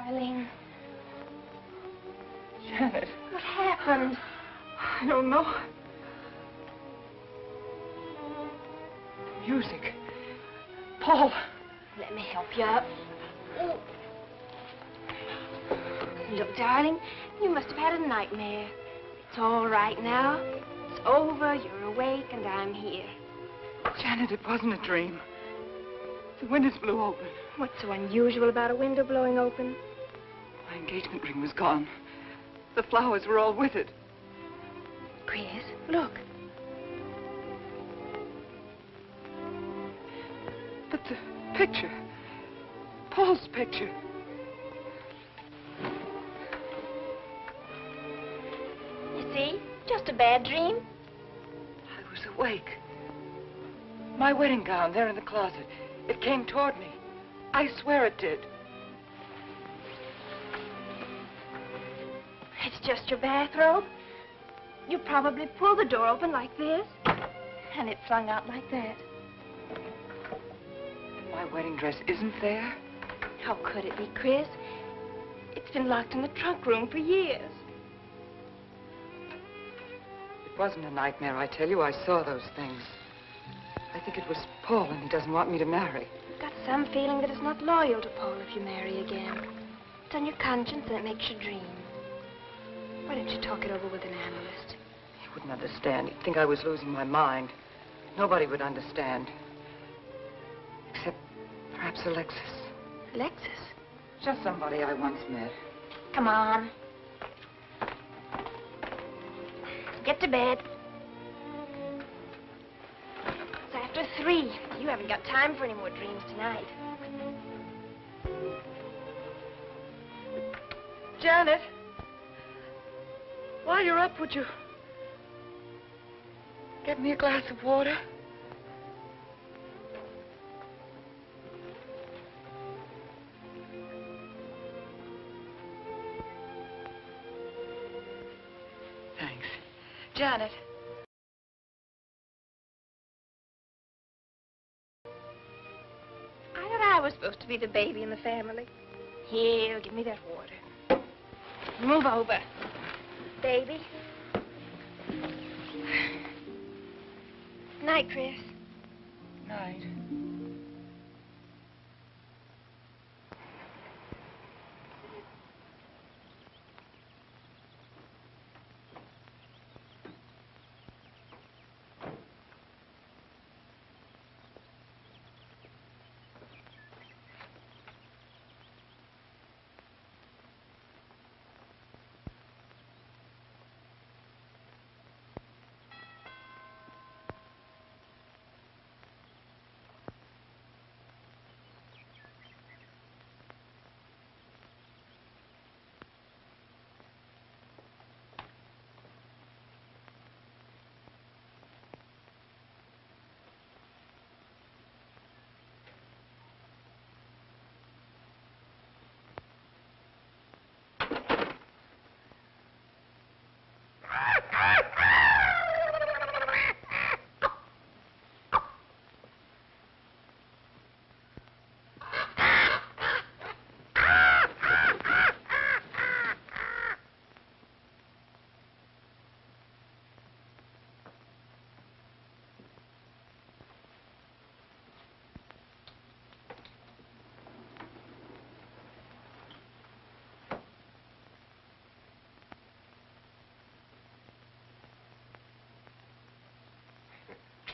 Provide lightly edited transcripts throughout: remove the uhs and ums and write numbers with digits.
darling. Janet. What happened? I don't know. The music. Paul. Let me help you up. Oh. Look, darling, you must have had a nightmare. It's all right now. It's over, you're awake, and I'm here. Janet, it wasn't a dream. The windows blew open. What's so unusual about a window blowing open? My engagement ring was gone. The flowers were all with it. Chris, look. But the picture. Paul's picture. You see? Just a bad dream. I was awake. My wedding gown there in the closet. It came toward me. I swear it did. It's just your bathrobe. You probably pulled the door open like this, and it flung out like that. And my wedding dress isn't there? How could it be, Chris? It's been locked in the trunk room for years. It wasn't a nightmare, I tell you. I saw those things. I think it was Paul, and he doesn't want me to marry. I've got some feeling that it's not loyal to Paul if you marry again. It's on your conscience, and it makes you dream. Why don't you talk it over with an analyst? He wouldn't understand. He'd think I was losing my mind. Nobody would understand. Except perhaps Alexis. Alexis? Just somebody I once met. Come on. Get to bed. It's after 3. You haven't got time for any more dreams tonight. Janet, while you're up, would you get me a glass of water? Thanks. Janet. I thought I was supposed to be the baby in the family. Here, give me that water. Move over. Baby. Night, Chris. Night.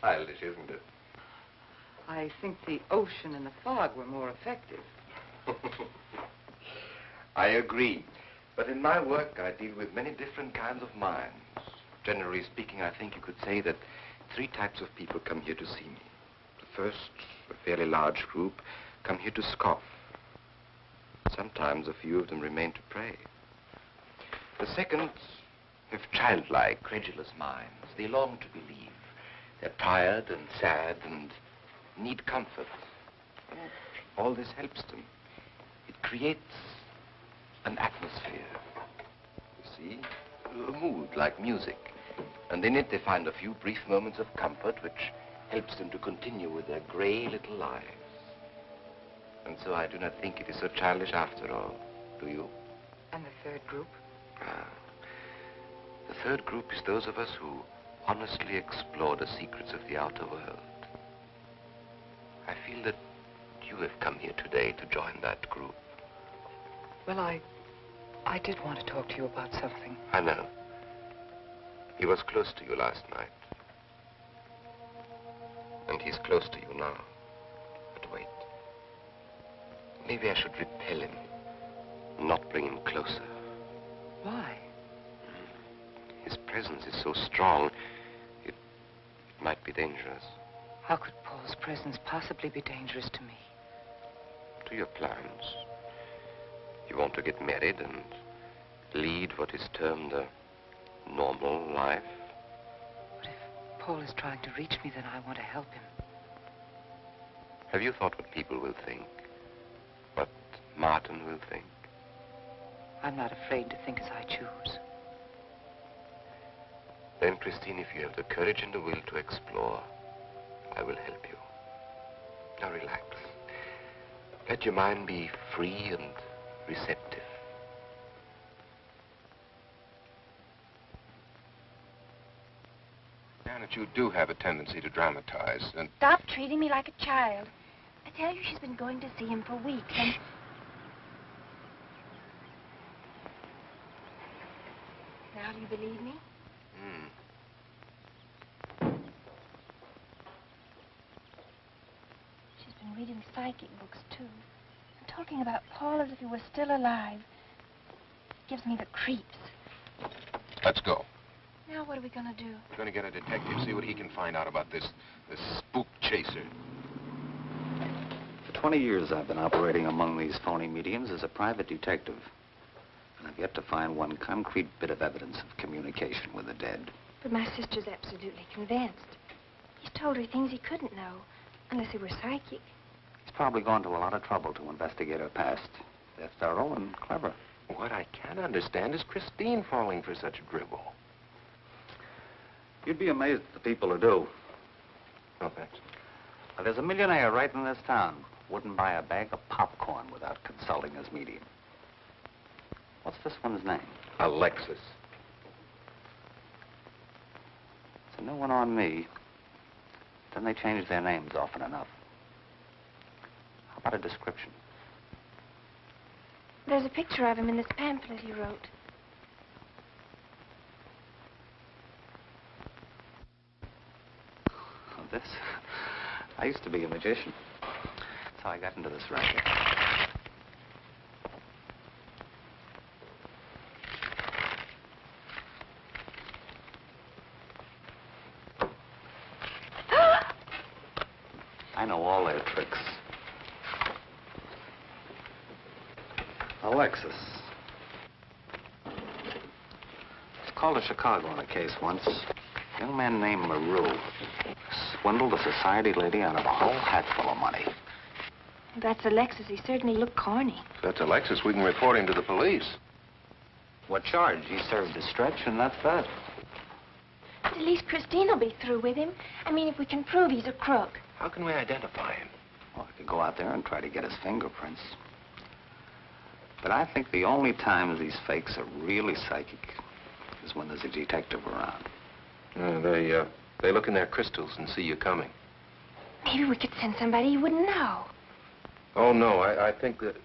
Childish, isn't it? I think the ocean and the fog were more effective. I agree. But in my work, I deal with many different kinds of minds. Generally speaking, I think you could say that 3 types of people come here to see me. The first, a fairly large group, come here to scoff. Sometimes a few of them remain to pray. The second have childlike, credulous minds. They long to believe. They're tired and sad and need comfort. And all this helps them. It creates an atmosphere. You see? A mood like music. And in it they find a few brief moments of comfort which helps them to continue with their gray little lives. And so I do not think it is so childish after all do you? And the third group? Ah. The third group is those of us who honestly explore the secrets of the outer world. I feel that you have come here today to join that group. Well, I did want to talk to you about something. I know. He was close to you last night. And he's close to you now. But wait. Maybe I should repel him, not bring him closer. Why? His presence is so strong, it might be dangerous. How could Paul's presence possibly be dangerous to me? To your plans. You want to get married and lead what is termed a normal life. But if Paul is trying to reach me, then I want to help him. Have you thought what people will think? What Martin will think? I'm not afraid to think as I choose. Then, Christine, if you have the courage and the will to explore, I will help you. Now relax. Let your mind be free and receptive. Janet, you do have a tendency to dramatize, and... Stop treating me like a child. I tell you, she's been going to see him for weeks, and... Now do you believe me? She's been reading psychic books, too. And talking about Paul as if he were still alive. Gives me the creeps. Let's go. Now what are we going to do? We're going to get a detective, see what he can find out about this spook chaser. For 20 years, I've been operating among these phony mediums as a private detective. And I've yet to find one concrete bit of evidence of communication with the dead. But my sister's absolutely convinced. He's told her things he couldn't know, unless he were psychic. He's probably gone to a lot of trouble to investigate her past. They're thorough and clever. What I can't understand is Christine falling for such drivel. You'd be amazed at the people who do. No, thanks. Well, there's a millionaire right in this town. Wouldn't buy a bag of popcorn without consulting his medium. What's this one's name? Alexis. It's a new one on me. Then they change their names often enough. How about a description? There's a picture of him in this pamphlet he wrote. Oh, this? I used to be a magician. That's how I got into this racket. I know all their tricks. Alexis. It's called to Chicago on a case once. A young man named Maru swindled a society lady out of a whole hatful of money. If that's Alexis. He certainly looked corny. If that's Alexis, we can report him to the police. What charge? He served his stretch, and that's that. But at least Christine will be through with him. I mean, if we can prove he's a crook. How can we identify him? Well, I could go out there and try to get his fingerprints. But I think the only times these fakes are really psychic is when there's a detective around. They look in their crystals and see you coming. Maybe we could send somebody you wouldn't know. Oh, no, I think that